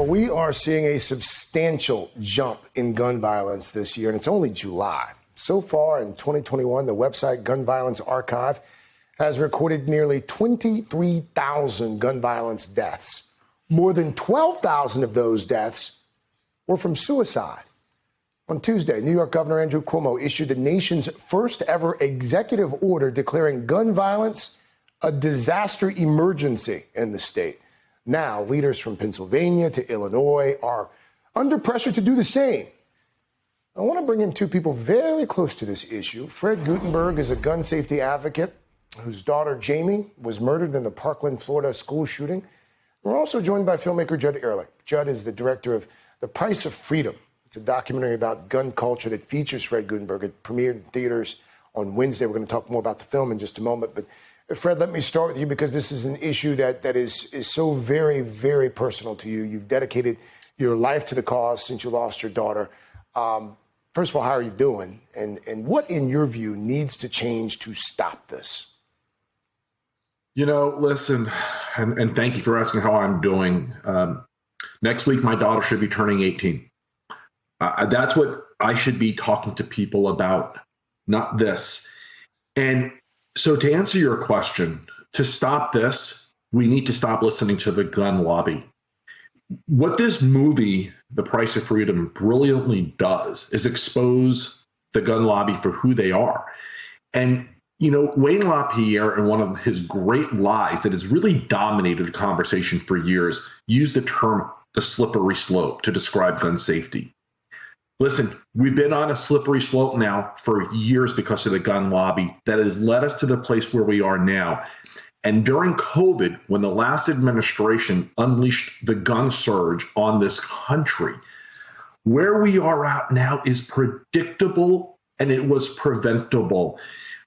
We are seeing a substantial jump in gun violence this year, and it's only July. So far in 2021, the website Gun Violence Archive has recorded nearly 23,000 gun violence deaths. More than 12,000 of those deaths were from suicide. On Tuesday, New York Governor Andrew Cuomo issued the nation's first ever executive order declaring gun violence a disaster emergency in the state. Now, leaders from Pennsylvania to Illinois are under pressure to do the same. I want to bring in two people very close to this issue. Fred Guttenberg is a gun safety advocate whose daughter, Jamie, was murdered in the Parkland, Florida school shooting. We're also joined by filmmaker Judd Ehrlich. Judd is the director of The Price of Freedom. It's a documentary about gun culture that features Fred Guttenberg. It premiered in theaters on Wednesday. We're going to talk more about the film in just a moment. But Fred, let me start with you because this is an issue that is so very, very personal to you. You've dedicated your life to the cause since you lost your daughter. First of all, how are you doing? And what, in your view, needs to change to stop this? You know, listen, and thank you for asking how I'm doing. Next week, my daughter should be turning 18. That's what I should be talking to people about, not this. And so to answer your question, to stop this, we need to stop listening to the gun lobby. What this movie, The Price of Freedom, brilliantly does is expose the gun lobby for who they are. And, you know, Wayne LaPierre, in one of his great lies that has really dominated the conversation for years, used the term the slippery slope to describe gun safety. Listen, we've been on a slippery slope now for years because of the gun lobby that has led us to the place where we are now. And during COVID, when the last administration unleashed the gun surge on this country, where we are at now is predictable and it was preventable.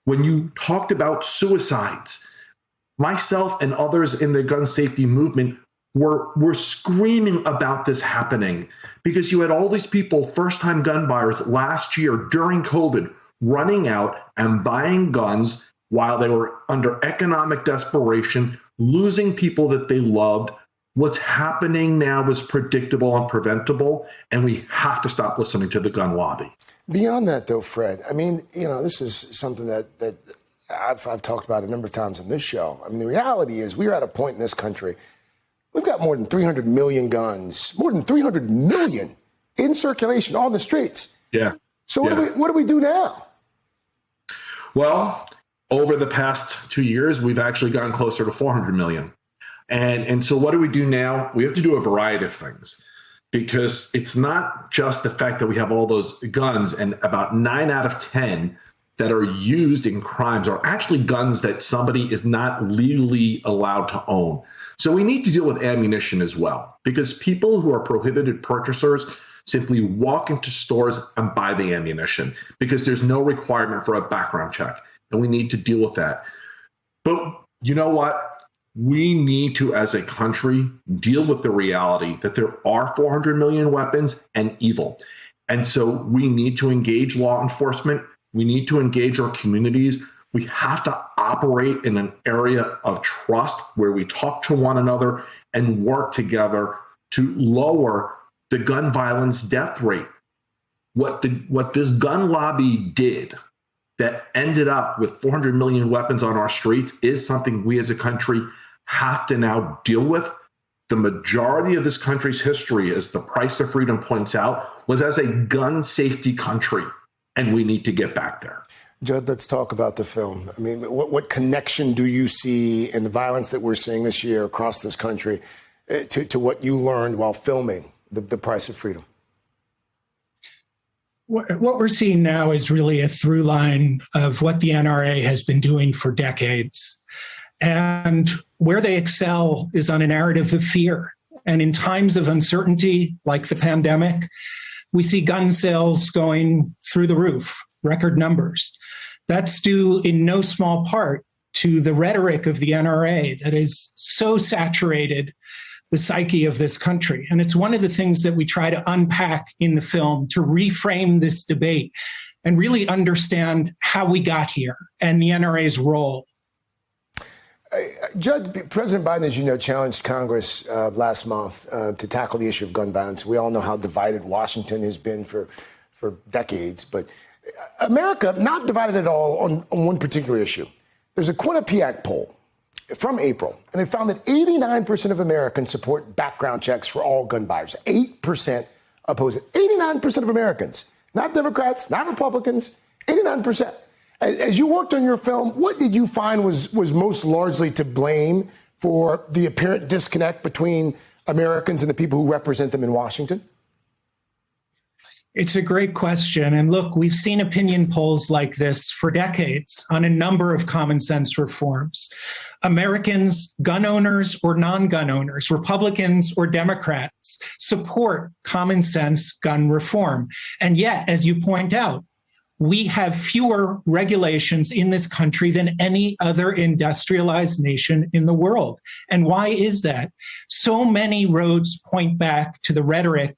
When you talked about suicides, myself and others in the gun safety movement were screaming about this happening because you had all these people, first-time gun buyers last year during COVID, running out and buying guns while they were under economic desperation, losing people that they loved. What's happening now is predictable and preventable, and we have to stop listening to the gun lobby. Beyond that, though, Fred, I mean, you know, this is something that I've talked about a number of times on this show. I mean, the reality is we're at a point in this country. We've got more than 300 million guns, more than 300 million in circulation on the streets. Yeah. So what do we do now? Well, over the past 2 years, we've actually gotten closer to 400 million. And so what do we do now? We have to do a variety of things because it's not just the fact that we have all those guns, and about 9 out of 10 that are used in crimes are actually guns that somebody is not legally allowed to own. So we need to deal with ammunition as well, because people who are prohibited purchasers simply walk into stores and buy the ammunition because there's no requirement for a background check. And we need to deal with that. But you know what? We need to, as a country, deal with the reality that there are 400 million weapons and evil. And so we need to engage law enforcement. We need to engage our communities. We have to operate in an area of trust where we talk to one another and work together to lower the gun violence death rate. What this gun lobby did that ended up with 400 million weapons on our streets is something we as a country have to now deal with. The majority of this country's history, as The Price of Freedom points out, was as a gun safety country, and we need to get back there. Judd, let's talk about the film. I mean, what connection do you see in the violence that we're seeing this year across this country to what you learned while filming The Price of Freedom? What we're seeing now is really a through line of what the NRA has been doing for decades. And where they excel is on a narrative of fear. And in times of uncertainty, like the pandemic, we see gun sales going through the roof, record numbers. That's due in no small part to the rhetoric of the NRA that is so saturated the psyche of this country. And it's one of the things that we try to unpack in the film to reframe this debate and really understand how we got here and the NRA's role. Judd, President Biden, as you know, challenged Congress last month to tackle the issue of gun violence. We all know how divided Washington has been for decades, but America not divided at all on one particular issue. There's a Quinnipiac poll from April, and it found that 89% of Americans support background checks for all gun buyers. 8% oppose it. 89% of Americans, not Democrats, not Republicans, 89%. As you worked on your film, what did you find was most largely to blame for the apparent disconnect between Americans and the people who represent them in Washington? It's a great question. And look, we've seen opinion polls like this for decades on a number of common sense reforms. Americans, gun owners or non-gun owners, Republicans or Democrats, support common sense gun reform. And yet, as you point out, we have fewer regulations in this country than any other industrialized nation in the world. And why is that? So many roads point back to the rhetoric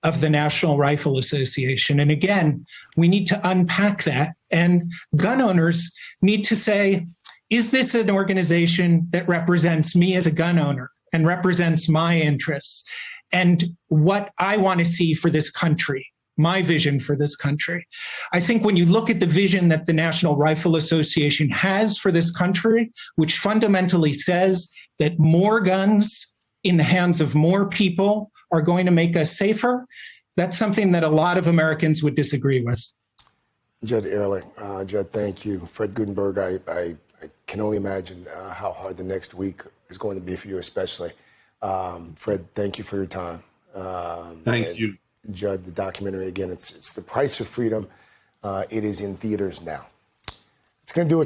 of the National Rifle Association. And again, we need to unpack that. And gun owners need to say, is this an organization that represents me as a gun owner and represents my interests and what I want to see for this country? My vision for this country. I think when you look at the vision that the National Rifle Association has for this country, which fundamentally says that more guns in the hands of more people are going to make us safer, that's something that a lot of Americans would disagree with. Judd Ehrlich, Judd, thank you. Fred Guttenberg, I can only imagine how hard the next week is going to be for you, especially. Fred, thank you for your time. Thank you. Judd, the documentary, again, it's The Price of Freedom. It is in theaters now. It's going to do it.